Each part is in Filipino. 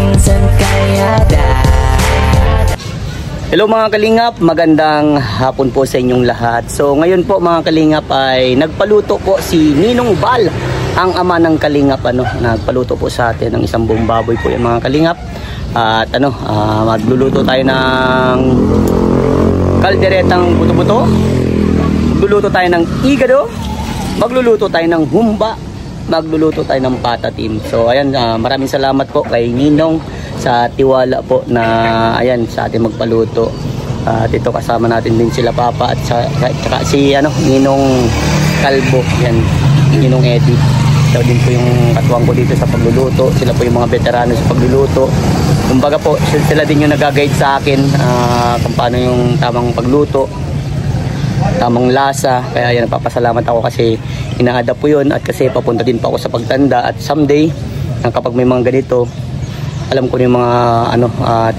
Vincent Calyada. Hello mga kalingap, magandang hapon po sa inyong lahat. So ngayon po mga kalingap ay nagpaluto po si Ninong Bal, ang ama ng kalingap. Nagpaluto po sa atin ng isang buong baboy po yung mga kalingap. At magluluto tayo ng kalderetang buto-buto, magluluto tayo ng igado, magluluto tayo ng humba, magluluto tayo ng patatim. So ayan, maraming salamat po kay Ninong sa tiwala po na ayan sa atin magpaluto. At ito kasama natin din sila Papa at saka si Ninong Kalbo, yan, Ninong Eddie. So din po yung katuwang ko dito sa pagluluto. Sila po yung mga veterano sa pagluluto. Kumbaga po sila din yung nag-guide sa akin kung paano yung tamang pagluto, tamang lasa. Kaya yan, napapasalamat ako kasi ina-adapt po yun at kasi papunta din pa ako sa pagtanda at someday kapag may mga ganito, alam ko yung mga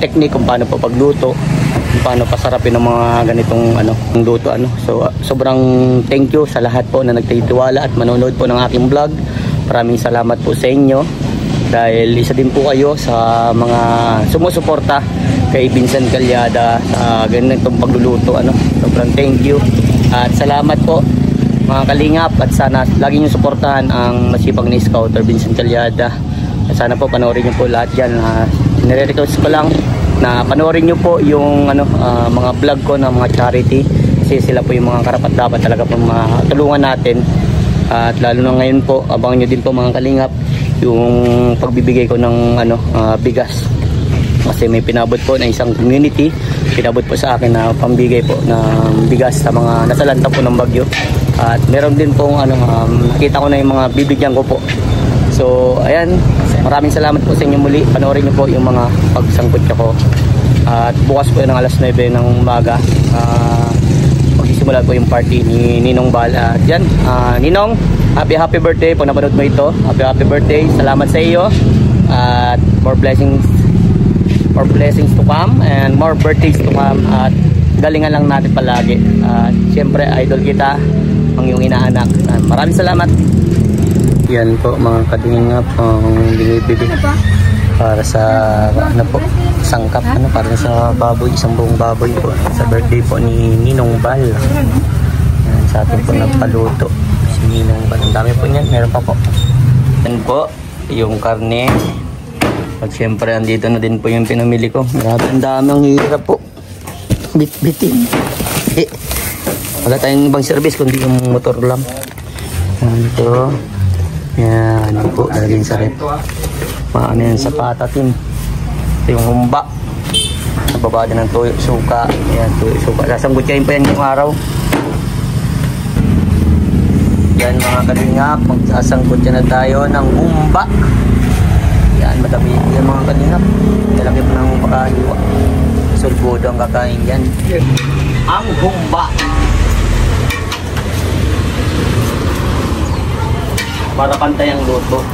technique kung paano pa pagluto, kung paano pasarapin ng mga ganitong luto. So sobrang thank you sa lahat po na nagtitiwala at manonood po ng aking vlog. Maraming salamat po sa inyo dahil isa din po kayo sa mga sumusuporta kay Vincent Calyada sa ganitong pagluluto. Sobrang thank you at salamat po mga kalingap, at sana lagi nyo suportahan ang masipag ni Scouter Vincent Calyada. Sana po panoorin nyo po lahat dyan. Nire-request ko lang na panoorin nyo po yung mga vlog ko ng mga charity kasi sila po yung mga karapat dapat talaga po matulungan natin. At lalo na ngayon po, abangan nyo din po mga kalingap yung pagbibigay ko ng bigas. Kasi may pinabot po na isang community, pinabot po sa akin na pambigay po ng bigas sa mga nasalanta po ng bagyo. At meron din pong nakita ko na yung mga bibigyan ko po. So ayan, maraming salamat po sa inyo muli. Panoorin niyo po yung mga pagsangkot ko. At bukas po ng alas 9 ng umaga, magsisimula po yung party ni Ninong Bal. At yan, Ninong, happy birthday. Pag napanood mo ito, happy birthday. Salamat sa iyo. At more blessings to come and more birthdays to come. At galingan lang natin palagi. At siyempre idol kita, ang iyong inaanak. Maraming salamat. Yan po mga kalingap, ang binibili para sa sangkap, para sa baboy, isang buong baboy po sa birthday po ni Ninong Bal. Yan, sa atin po nagpaluto si Ninong Bal. Ang dami po niyan, meron pa po. Yan po yung karne. At syempre andito na din po yung pinamili ko. Grabe, ang dami, ang hirap po bit-bitin. Wala tayong ibang service kundi yung motor lang. Ito. Yan po, lalagyan sa rep. Paano yan sa patatim. Ito yung humba. Nababa din ng tuyo, suka. Yan, tuyo, suka. Sasanggutyahin pa yan yung araw. Yan mga kalingap, magsasanggutya na tayo ng humba. Yan, madami yan mga kalingap. Lalagyan po ng makahaliwa. Sulbudo ang kakain yan. Ang humba. Para pantay ang luto.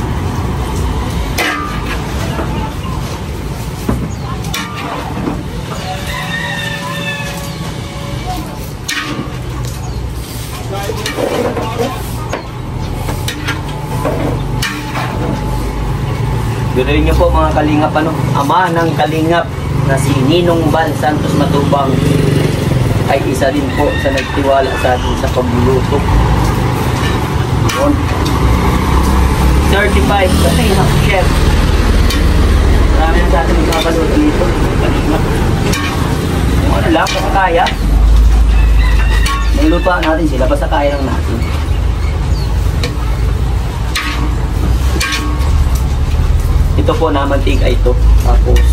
Ganoon niyo po mga kalingap, ama ng kalingap na si Ninong Bal Santos Matubang ay isa din po sa nagtiwala sa atin sa pagluluto. Yun. Certified kasi chef. Marami na sa atin magkakaluto dito. Yung lang, basta kaya. Nilupaan natin sila, basta kaya lang natin. Ito po na mantika ito. Tapos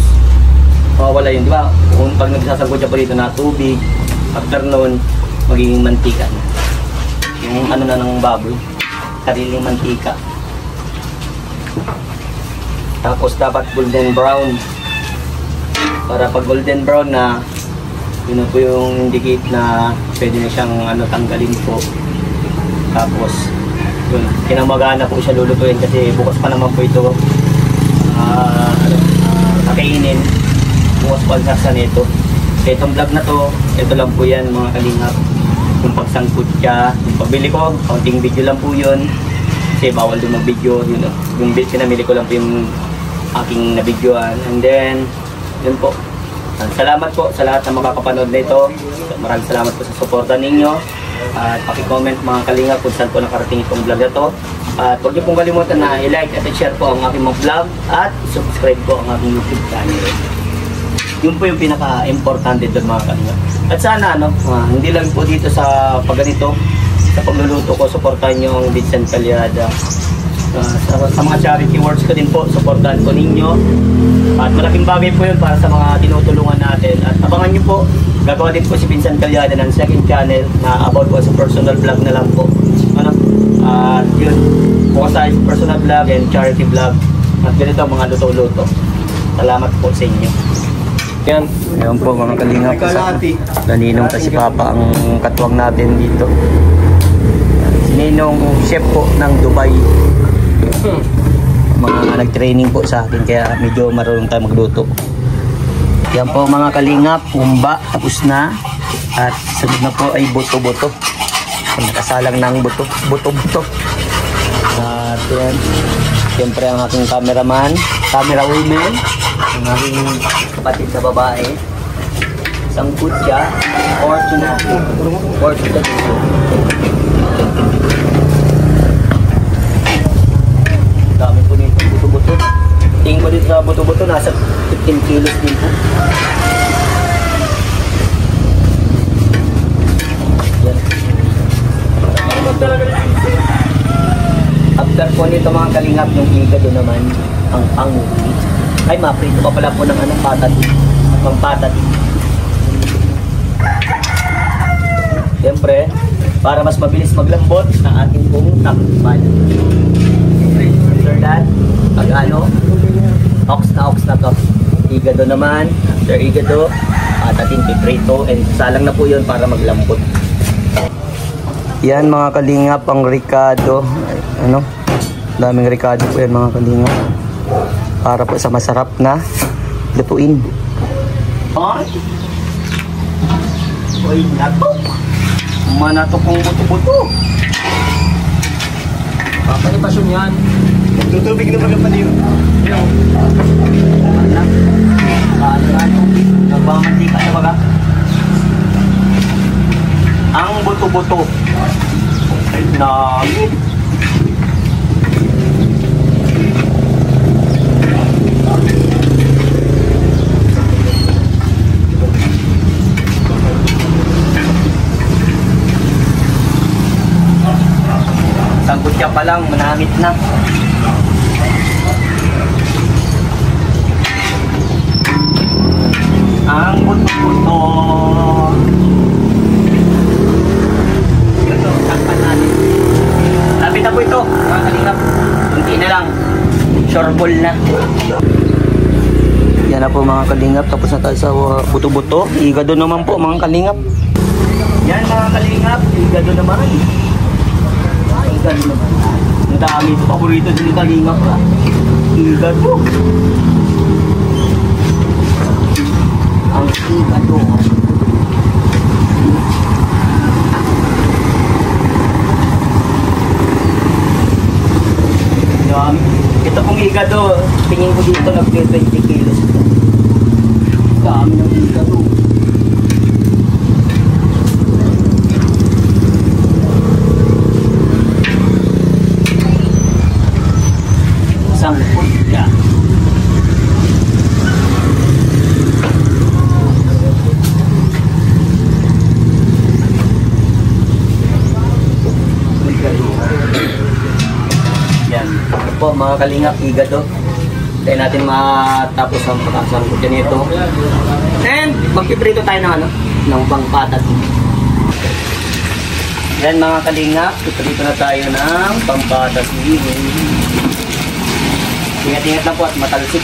mawawala yun, di ba? Kung pag nagsasagod siya po dito na tubig, after noon, magiging mantika na. Yung na ng baboy, sariling mantika. Tapos dapat golden brown. Para pag golden brown na, yun po yung indicate na pwede na siyang tanggalin po. Tapos yun, kinamagana po siya lulutuin kasi bukas pa naman po ito kakainin. Bukas po ang sasa nito. Kaya itong vlog na to, ito lang po yan mga kalingap. Yung pagsangkot siya, yung pabili ko, kaunting video lang po yun. Kasi bawal doon mag-video, yung pinamili ko lang po yung aking nabidyoan. And then, yun po. Salamat po sa lahat na makakapanood nito. Maraming salamat po sa suporta ninyo. At paki-comment mga kalingap kung saan po nakarating itong vlog na to. At huwag niyo pong kalimutan na i-like at i-share po ang aking mga vlog at subscribe po ang aking YouTube channel. Yun po yung pinaka-importante doon mga kalingap. At sana hindi lang po dito sa pagganito, sa pagluluto ko, suportahan niyo ang Vincent Calyada. Sa mga charity works ko din po, supportahan po ninyo. At malaking bagay po yun para sa mga tinutulungan natin. At abangan nyo po, gagawa din po si Vincent Calyada ng second channel na about po sa personal vlog na lang po. At yun, focus tayo sa personal vlog and charity vlog. At ganito mga luto-luto. Salamat po sa inyo. Yan, ayun po mga kalingap. Naninong kasi Papa ang katuwang natin dito. Ninong chef po ng Dubai. Mga nag-training po sa akin kaya medyo marunong tayo magluto. Yan po mga kalingap, humba tapos na. At sunod na po ay buto-buto. Nakasalang ng buto-buto. At yan, siyempre ang aking cameraman, camera woman, ang aking kapatid sa babae, isang kutya, Fortuna. Dami po nito buto-buto. Tingin ko dito sa buto-buto, nasa 15 kilos din po. Yan. After po nito mga kalingap, yung higado naman, ang panguti. Ay, maprito pa pala po ng patat. Ang patat. Siyempre, para mas mabilis maglambot, ang ating pong takpan. After that, pag ox na to. Higado naman, after higado, patatin, piprito, and salang na po yun para maglambot. Yan mga kalingap, ang ricado. Daming ricado po yan mga kalingap. Para po sa masarap na lutuin. Uy, natok. Manatok kong buto-buto. Papanipasyon yan. Tutubig na mga paniyo. Nagmamantika na baga. Ang buto-buto. Nami. Sangkot siya pa lang, manamit na. Ang buto-buto. Ito, takpan natin. Lapit na po ito, mga kalingap. Kunti na lang. Shorbol na. Yan na po mga kalingap. Tapos na tayo sa buto-buto. Higado naman po mga kalingap. Yan mga kalingap. Higado naman. Higado naman. Ang dami ito. Paborito din yung kalingap. Higado. Ang higado. Ito pong higado, tingin ko dito nag-20 kilos. Dami ng higado. Isang putya. Yan. Ito po mga kalingap, higado. Kaya natin matapos ang pagkasangkot dyan ito. And magpiprito tayo ng pangpatat. Yan mga kalingap, piprito na tayo ng pangpatat. Ingat-ingat lang po at matalsik.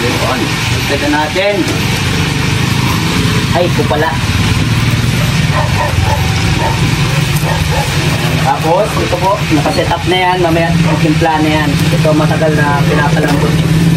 Yun. Tignan natin. Ay, ito pala. Tapos, ito po, nakaset up na yan. Mamaya, timpla na yan. Ito matagal na pinakalambot.